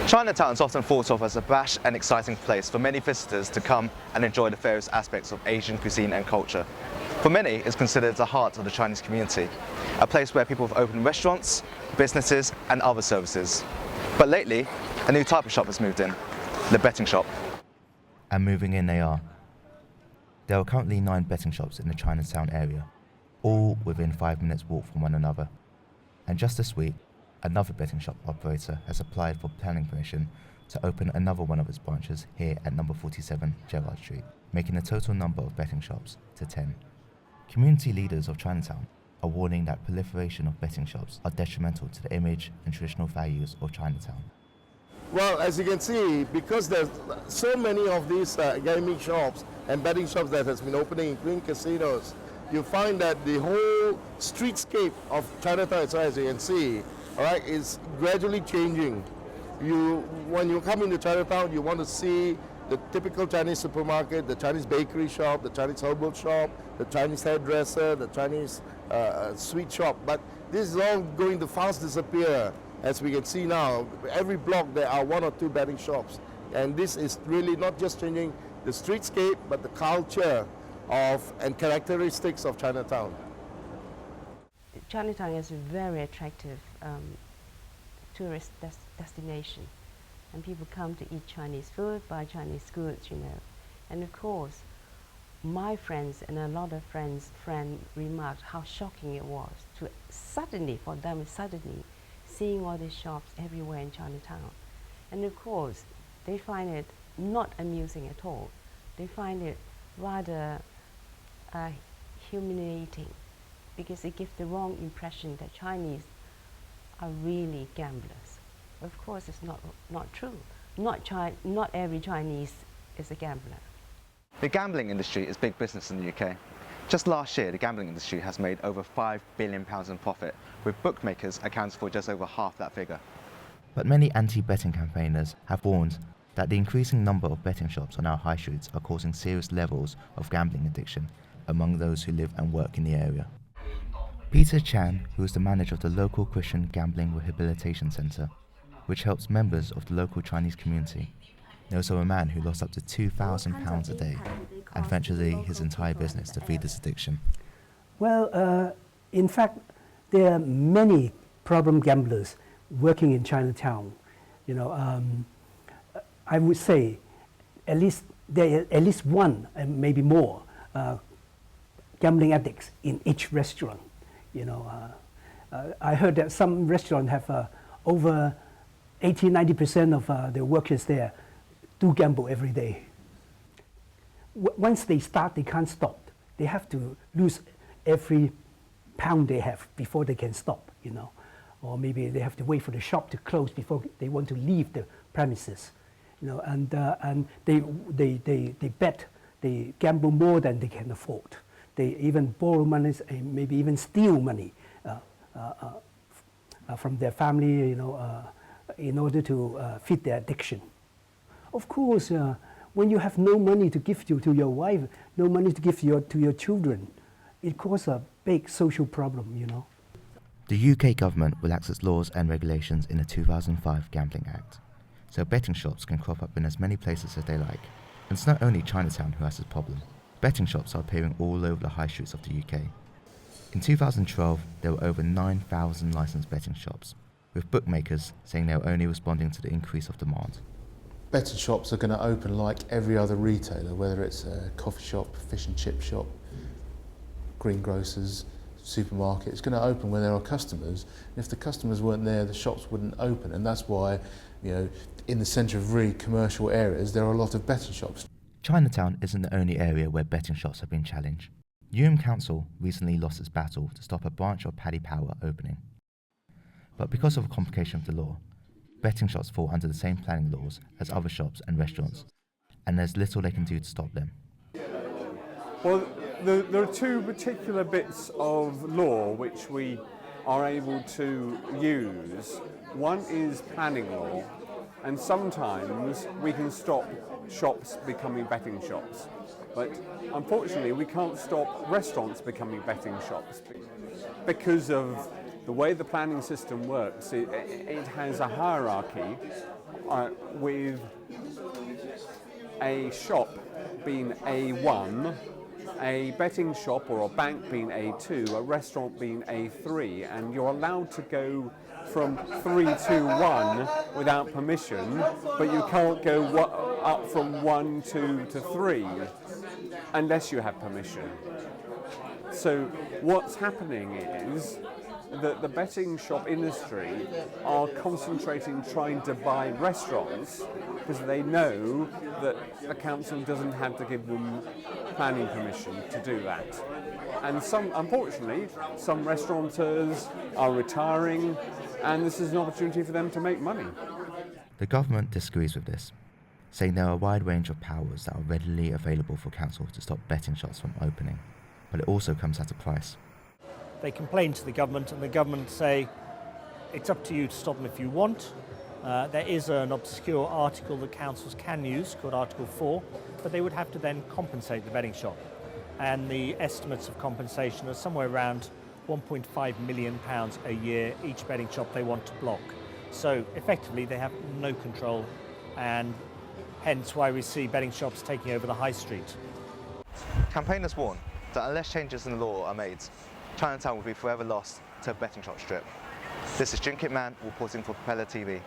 Chinatown is often thought of as a brash and exciting place for many visitors to come and enjoy the various aspects of Asian cuisine and culture. For many, it's considered the heart of the Chinese community, a place where people have opened restaurants, businesses and other services. But lately, a new type of shop has moved in, the betting shop. And moving in they are. There are currently 9 betting shops in the Chinatown area, all within 5 minutes walk from one another. And just this week, another betting shop operator has applied for planning permission to open another one of its branches here at number 47 Gerrard Street, making the total number of betting shops to 10. Community leaders of Chinatown are warning that proliferation of betting shops are detrimental to the image and traditional values of Chinatown. Well, as you can see, because there's so many of these gaming shops and betting shops that has been opening, including casinos, you find that the whole streetscape of Chinatown, as you can see, all right, is gradually changing. When you come into Chinatown, you want to see the typical Chinese supermarket, the Chinese bakery shop, the Chinese herbal shop, the Chinese hairdresser, the Chinese sweet shop. But this is all going to fast disappear. As we can see now, every block there are 1 or 2 betting shops. And this is really not just changing the streetscape, but the culture of and characteristics of Chinatown. Chinatown is a very attractive tourist destination, and people come to eat Chinese food, buy Chinese goods, you know. And of course, my friends and a lot of friends remarked how shocking it was to suddenly seeing all these shops everywhere in Chinatown. And of course, they find it not amusing at all. They find it rather humiliating, because it gives the wrong impression that Chinese are really gamblers. Of course, it's not true. Not every Chinese is a gambler. The gambling industry is big business in the UK. Just last year, the gambling industry has made over £5 billion in profit, with bookmakers accounting for just over half that figure. But many anti-betting campaigners have warned that the increasing number of betting shops on our high streets are causing serious levels of gambling addiction among those who live and work in the area. Peter Chan, who is the manager of the local Christian Gambling Rehabilitation Centre, which helps members of the local Chinese community, knows of a man who lost up to £2,000 a day and eventually his entire business to feed this addiction. Well, in fact, there are many problem gamblers working in Chinatown. You know, I would say at least there are at least one and maybe more gambling addicts in each restaurant. You know, I heard that some restaurants have over 80–90% of the workers there do gamble every day. Once they start, they can't stop. They have to lose every pound they have before they can stop, you know. Or maybe they have to wait for the shop to close before they want to leave the premises, you know. And they bet, they gamble more than they can afford. They even borrow money and maybe even steal money from their family, you know, in order to feed their addiction. Of course, when you have no money to give to your wife, no money to give to your children, it causes a big social problem, you know. The UK government relaxed its laws and regulations in the 2005 Gambling Act, so betting shops can crop up in as many places as they like. And it's not only Chinatown who has this problem. Betting shops are appearing all over the high streets of the UK. In 2012, there were over 9,000 licensed betting shops, with bookmakers saying they were only responding to the increase of demand. Betting shops are going to open like every other retailer, whether it's a coffee shop, fish and chip shop, greengrocers, supermarket. It's going to open when there are customers. And if the customers weren't there, the shops wouldn't open. And that's why, you know, in the centre of really commercial areas, there are a lot of betting shops. Chinatown isn't the only area where betting shops have been challenged. Council recently lost its battle to stop a branch of Paddy Power opening. But because of a complication of the law, betting shops fall under the same planning laws as other shops and restaurants, and there's little they can do to stop them. Well, there are 2 particular bits of law which we are able to use. One is planning law, and sometimes we can stop shops becoming betting shops. But unfortunately, we can't stop restaurants becoming betting shops because of The way the planning system works, it has a hierarchy with a shop being A1, a betting shop or a bank being A2, a restaurant being A3, and you're allowed to go from 3 to 1 without permission, but you can't go up from 1 to 3 unless you have permission. So what's happening is that the betting shop industry are concentrating trying to buy restaurants because they know that the council doesn't have to give them planning permission to do that. And unfortunately, some restaurateurs are retiring, and this is an opportunity for them to make money. The government disagrees with this, saying there are a wide range of powers that are readily available for council to stop betting shops from opening, but it also comes at a price. They complain to the government, and the government say, it's up to you to stop them if you want. There is an obscure article that councils can use called Article 4, but they would have to then compensate the betting shop. And the estimates of compensation are somewhere around £1.5 million a year each betting shop they want to block. So effectively they have no control, and hence why we see betting shops taking over the high street. Campaigners warn that unless changes in the law are made, Chinatown will be forever lost to a betting shop strip. This is Jinkit Man reporting for Propeller TV.